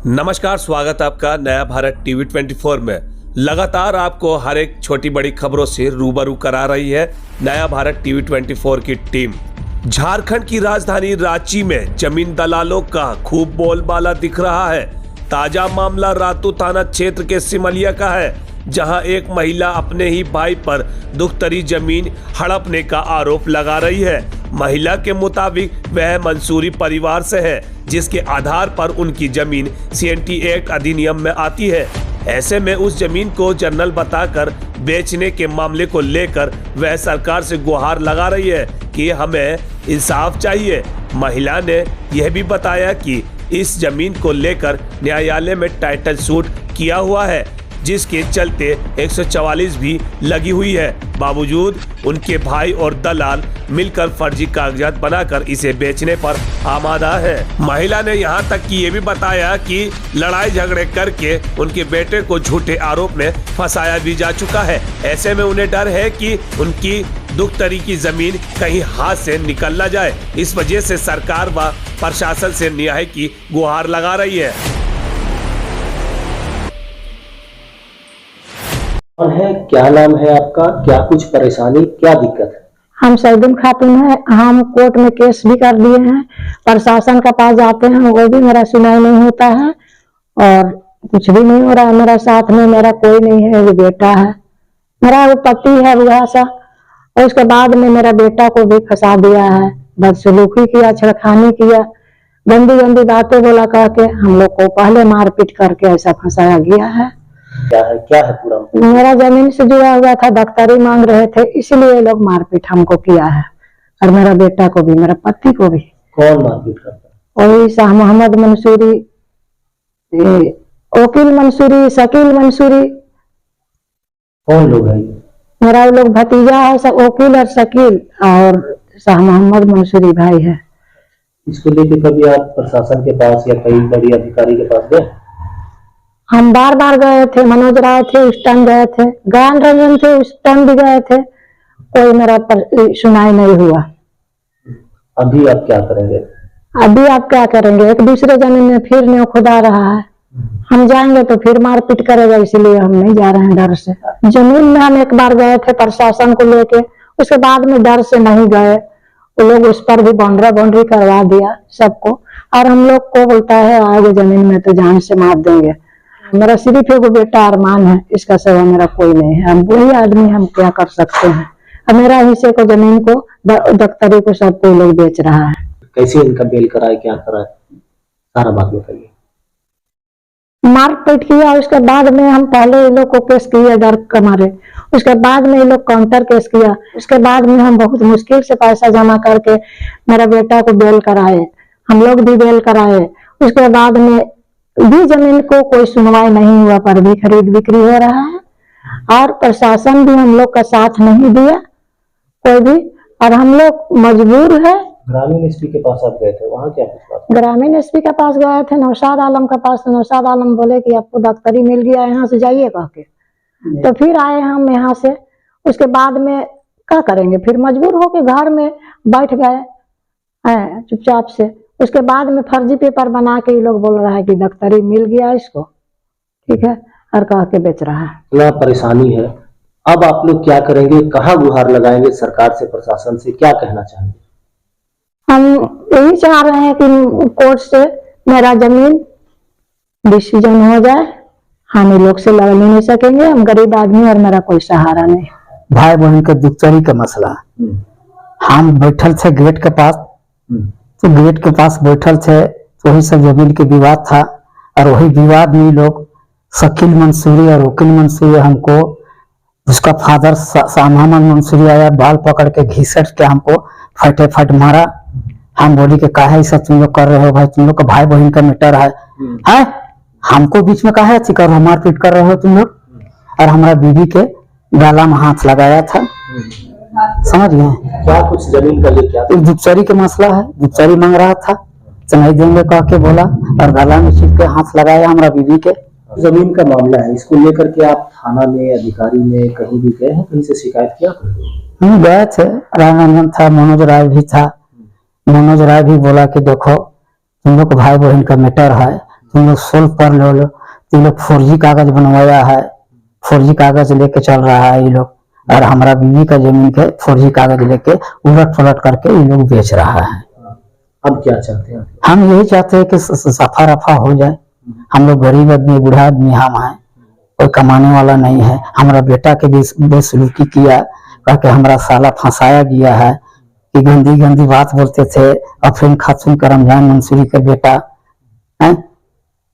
नमस्कार, स्वागत है आपका नया भारत टीवी 24 में। लगातार आपको हर एक छोटी बड़ी खबरों से रूबरू करा रही है नया भारत टीवी 24 की टीम। झारखंड की राजधानी रांची में जमीन दलालों का खूब बोलबाला दिख रहा है। ताजा मामला रातू थाना क्षेत्र के सिमलिया का है, जहां एक महिला अपने ही भाई पर दुख्तरी जमीन हड़पने का आरोप लगा रही है। महिला के मुताबिक वह मंसूरी परिवार से है, जिसके आधार पर उनकी जमीन CNT एक्ट अधिनियम में आती है। ऐसे में उस जमीन को जर्नल बताकर बेचने के मामले को लेकर वह सरकार से गुहार लगा रही है कि हमें इंसाफ चाहिए। महिला ने यह भी बताया कि इस जमीन को लेकर न्यायालय में टाइटल सूट किया हुआ है, जिसके चलते 144 भी लगी हुई है। बावजूद उनके भाई और दलाल मिलकर फर्जी कागजात बनाकर इसे बेचने पर आमादा है। महिला ने यहां तक कि ये भी बताया कि लड़ाई झगड़े करके उनके बेटे को झूठे आरोप में फंसाया भी जा चुका है। ऐसे में उन्हें डर है कि उनकी दुख्तरी की जमीन कहीं हाथ से निकल न जाए। इस वजह से सरकार व प्रशासन से न्याय की गुहार लगा रही है। कौन है, क्या नाम है आपका, क्या कुछ परेशानी, क्या दिक्कत है? हम सैदुल खातून है। हम कोर्ट में केस भी कर दिए हैं, प्रशासन के पास जाते हैं, वो भी मेरा सुनाई नहीं होता है और कुछ भी नहीं हो रहा है। मेरा साथ में मेरा कोई नहीं है, वो बेटा है मेरा, वो पति है बुढ़ा सा, और उसके बाद में मेरा बेटा को भी फंसा दिया है। बदसलूकी किया, छेड़खानी किया, गंदी गंदी बातें बोला कह के हम लोग को पहले मारपीट करके ऐसा फंसाया गया है। क्या है पूरा? मेरा जमीन से जुड़ा हुआ था, दफ्तरी मांग रहे थे, इसलिए लोग मारपीट हमको किया है, और मेरा बेटा को भी, मेरा पति को भी। कौन मारपीट करता है? वही शाह मोहम्मद मंसूरी, वकील मंसूरी, शकील मंसूरी। कौन लोग हैं? मेरा वो लोग भतीजा है, सब वकील और शकील और शाह मोहम्मद मंसूरी भाई है। इसको लेके कभी आप प्रशासन के पास या कई बड़ी अधिकारी के पास गए? हम बार बार गए थे, मनोज राय थे उस टाइम गए थे, ज्ञान रंजन थे उस टाइम भी गए थे, कोई मेरा सुनाई नहीं हुआ। अभी आप क्या करेंगे? अभी आप क्या करेंगे? एक दूसरे जमीन में फिर न्यों खुदा रहा है, हम जाएंगे तो फिर मारपीट करेगा, इसलिए हम नहीं जा रहे हैं डर से। जमीन में हम एक बार गए थे प्रशासन को लेके, उसके बाद में डर से नहीं गए। वो लोग उस पर भी बाउंड्री करवा दिया सबको, और हम लोग को बोलता है आओगे जमीन में तो जान से मार देंगे। मेरा सिर्फ एक बेटा अरमान है, इसका सिवा मेरा कोई नहीं है। हम वही आदमी, हम क्या कर सकते हैं। अब मेरा हिस्से को जमीन को दफ्तरी को सब कोई लोग बेच रहा है। कैसे इनका बेल कराए, क्या कराए, सारा बात बताइए। मारपीट किया, उसके बाद में हम पहले ये लोग को केस किया डर के मारे, उसके बाद में ये लोग काउंटर केस किया, उसके बाद में हम बहुत मुश्किल से पैसा जमा करके मेरा बेटा को बेल कराए, हम लोग भी बेल कराए। उसके बाद में भी जमीन को कोई सुनवाई नहीं हुआ, पर भी खरीद बिक्री हो रहा है, और प्रशासन भी हम लोग का साथ नहीं दिया कोई भी, और हम लोग मजबूर है। ग्रामीण एसपी के पास आप गए थे, वहाँ क्या पूछा? ग्रामीण एसपी के पास गए थे, नौशाद आलम के पास। नौशाद आलम बोले कि आपको दफ्तरी मिल गया, यहाँ से जाइए कह के। तो फिर आए हम यहाँ से, उसके बाद में क्या करेंगे, फिर मजबूर होके घर में बैठ गए हैं चुपचाप से। उसके बाद में फर्जी पेपर बना के ये लोग बोल रहा है कि दफ्तरी मिल गया इसको, ठीक है, और कह के बेच रहा है। इतना परेशानी है, अब आप लोग क्या करेंगे, कहाँ गुहार लगाएंगे सरकार से, प्रशासन से, क्या कहना चाहेंगे? हम यही चाह रहे हैं कि कोर्ट से मेरा जमीन डिसीजन हो जाए, हम इन लोग से लड़ नहीं सकेंगे, हम गरीब आदमी और मेरा कोई सहारा नहीं। भाई बहन के दुख्तरी का मसला, हम बैठल थे गेट के पास, तो गेट के पास बैठल थे, तो वही सब जमीन के विवाद था, और वही विवाद में लोग शकील मंसूरी और वकील मंसूरी हमको, उसका फादर शाह मोहम्मद मंसूरी आया, बाल पकड़ के घिसट के हमको फटे फट मारा। हम बोली कि काहे ऐसा तुम लोग कर रहे हो, भाई तुम लोग का भाई बहन का मैटर है, हमको बीच में काहे अच्छी कर रहे हो, मारपीट कर रहे हो तुम लोग। और हमारा बीवी के गाला में हाथ लगाया था, समझ गए? क्या कुछ जमीन का ये क्या? दुख्तरी का मसला है, दुख्तरी मांग रहा था, तो नहीं देंगे कह के बोला, और गला में छिप के हाथ लगाया हमारा बीवी के। जमीन का मामला है, इसको लेकर के आप थाना में, अधिकारी में कहीं भी गए हैं, कहीं से शिकायत किया? हम गए थे, रामरंजन था, मनोज राय भी था। मनोज राय भी बोला कि देखो तुम लोग भाई बहन का मैटर है, तुम लोग सोल्व कर लो। तुम लोग फर्जी कागज बनवाया है, फर्जी कागज लेके चल रहा है ये लोग, और हमारा बीवी का जमीन के फर्जी कागज लेके उलट पलट करके ये लोग बेच रहा है। अब क्या चाहते हैं? हम यही चाहते हैं कि सफा रफा हो जाए। हम लोग गरीब आदमी, बूढ़ा आदमी हम हैं, कोई कमाने वाला नहीं है। हमारा बेटा के बेसलूकी किया, कह के हमारा साला फंसाया गया है कि गंदी गंदी बात बोलते थे। अफरीन खातून का रमजान मंसूरी का बेटा है,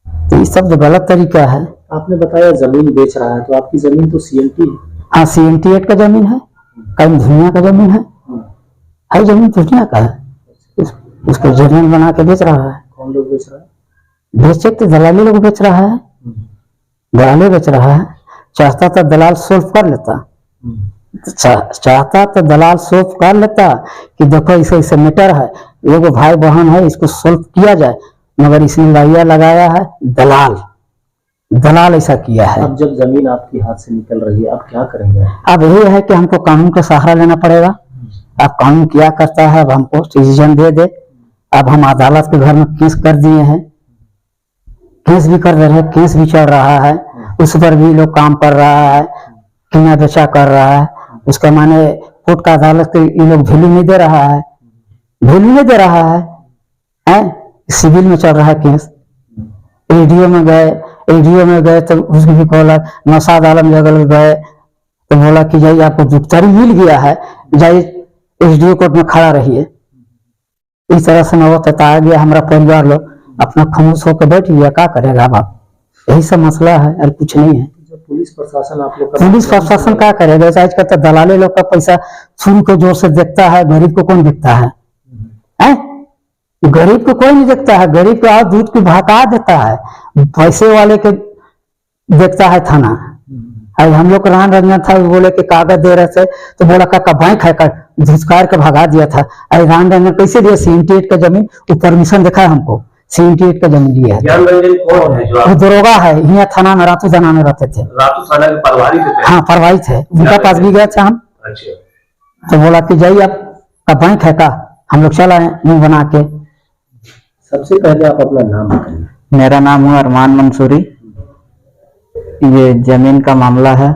तो ये सब जो गलत तरीका है। आपने बताया जमीन बेच रहा है, तो आपकी जमीन तो सीएनटी है। हाँ, CMT एक्ट का जमीन है, कहीं धुनिया का जमीन है जमीन धुनिया का है। उसको जमीन बना के बेच रहा है। कौन लोग बेच रहा है? बेचे तो दलाली लोग बेच रहा है, दलाली बेच रहा है। चाहता तो दलाल सोल्व कर लेता, चाहता तो दलाल सोल्व कर लेता कि देखो इसे इसे मैटर है, एगो भाई बहन है, इसको सोल्व किया जाए, मगर इसने लाइया लगाया है दलाल ऐसा किया है। अब जब जमीन आपके हाथ से निकल रही है, अब क्या करेंगे? अब यही है कि हमको कानून का सहारा लेना पड़ेगा। अब कानून क्या करता है, अब हमको डिसीजन दे। अब हम अदालत के घर में केस कर दिए हैं, केस भी कर रहे हैं, केस भी चल रहा है, उस पर भी लोग काम कर रहा है, किना बेचा कर रहा है। उसका माने कोर्ट का अदालत के ये लोग वैल्यू नहीं दे रहा है, वैल्यू नहीं दे रहा है। सिविल में चल रहा है केस। एडीओ में गए तो उसको भी बोला, नौशाद आलम जगल गए तो बोला कि जाइए आपको गिरफ्तारी मिल गया है, जाइए एसडीओ कोर्ट में खड़ा रहिए। इस तरह से नौबत आ गया। हमारा परिवार लोग अपना खामोश होकर बैठ गया, क्या करेगा बाप? यही सब मसला है और कुछ नहीं है। पुलिस प्रशासन आप लोग पुलिस प्रशासन क्या करेगा? आज कल तो दलाली लोग का पैसा शुरू के जोर से देखता है, गरीब को कौन देखता है? गरीब को कोई नहीं देखता है। गरीब के हाथ दूध की भड़का देता है, पैसे वाले के देखता है थाना। आज हम लोग रान रंजन था, बोले कि कागज दे रहे थे तो बोला का बैंक है, धुसकार के भगा दिया था। अरे रान रंजन कैसे दिया? CMT का जमीन, वो परमिशन दिखा है हमको, CMT का जमीन लिया है। ज्ञान रंजन कौन है? जो वो दरोगा है, यहाँ थाना में रातू थाना में रहते थे। रातू थाना के प्रभारी थे? हाँ, प्रभारी थे, उनका पास भी गया था हम। अच्छा। तो बोला कि जाइए आपका बैंक है का, हम लोग चला है मुंह बना के। सबसे पहले आप अपना नाम बताइए। मेरा नाम है अरमान मंसूरी। ये जमीन का मामला है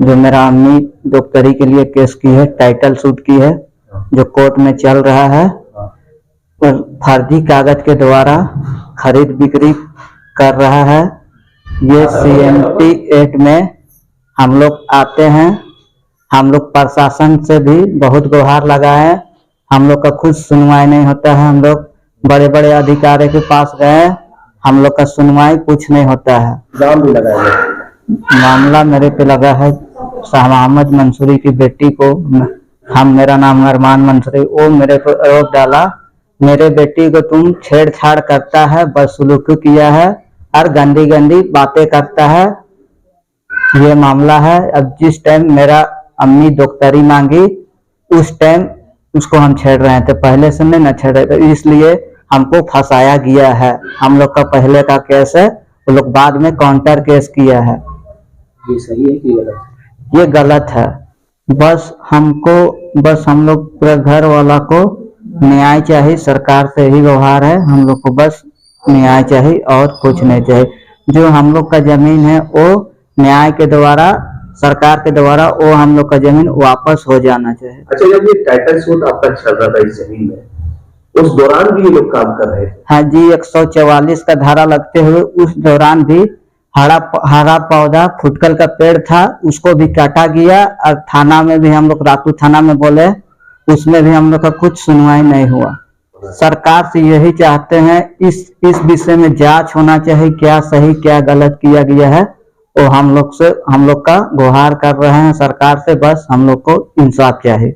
जो मेरा अम्मी डॉक्टरी के लिए केस की है, टाइटल सूट की है, जो कोर्ट में चल रहा है। और फर्जी कागज के द्वारा खरीद बिक्री कर रहा है। ये CMT एक्ट में हम लोग आते हैं, हम लोग प्रशासन से भी बहुत गुहार लगाए हैं, हम लोग का खुद सुनवाई नहीं होता है। हम लोग बड़े बड़े अधिकारी के पास गए, हम लोग का सुनवाई कुछ नहीं होता है। नाम भी लगाया गया? मामला मेरे पे लगा है शाह मोहम्मद मंसूरी की बेटी को। मेरा नाम अरमान मंसूरी। वो मेरे को आरोप डाला, मेरे बेटी को तुम छेड़छाड़ करता है, बदसलूकी किया है और गंदी गंदी बातें करता है। ये मामला है। अब जिस टाइम मेरा अम्मी डॉक्टरी मांगी उस टाइम उसको हम छेड़ रहे थे, पहले से नहीं ना छेड़ रहे थे, इसलिए हमको फंसाया गया है। हम लोग का पहले का केस है, वो लोग बाद में काउंटर केस किया है। ये सही है कि गलत? ये गलत है। बस हम लोग पूरा घर वाला को न्याय चाहिए, सरकार से ही व्यवहार है। हम लोग को बस न्याय चाहिए और कुछ नहीं चाहिए। जो हम लोग का जमीन है वो न्याय के द्वारा, सरकार के द्वारा वो हम लोग का जमीन वापस हो जाना चाहिए। अच्छा, जब ये टाइटल सूट आपका चल रहा था इस जमीन में, उस दौरान भी ये लोग काम कर रहे थे? हाँ जी, 144 का धारा लगते हुए उस दौरान भी हरा पौधा फुटकल का पेड़ था, उसको भी काटा गया। और थाना में भी हम लोग रातू थाना में बोले, उसमें भी हम लोग का कुछ सुनवाई नहीं हुआ। सरकार से यही चाहते हैं इस विषय में जांच होना चाहिए, क्या सही क्या गलत किया गया है। वो हम लोग का गुहार कर रहे हैं सरकार से, बस हम लोग को इंसाफ चाहिए।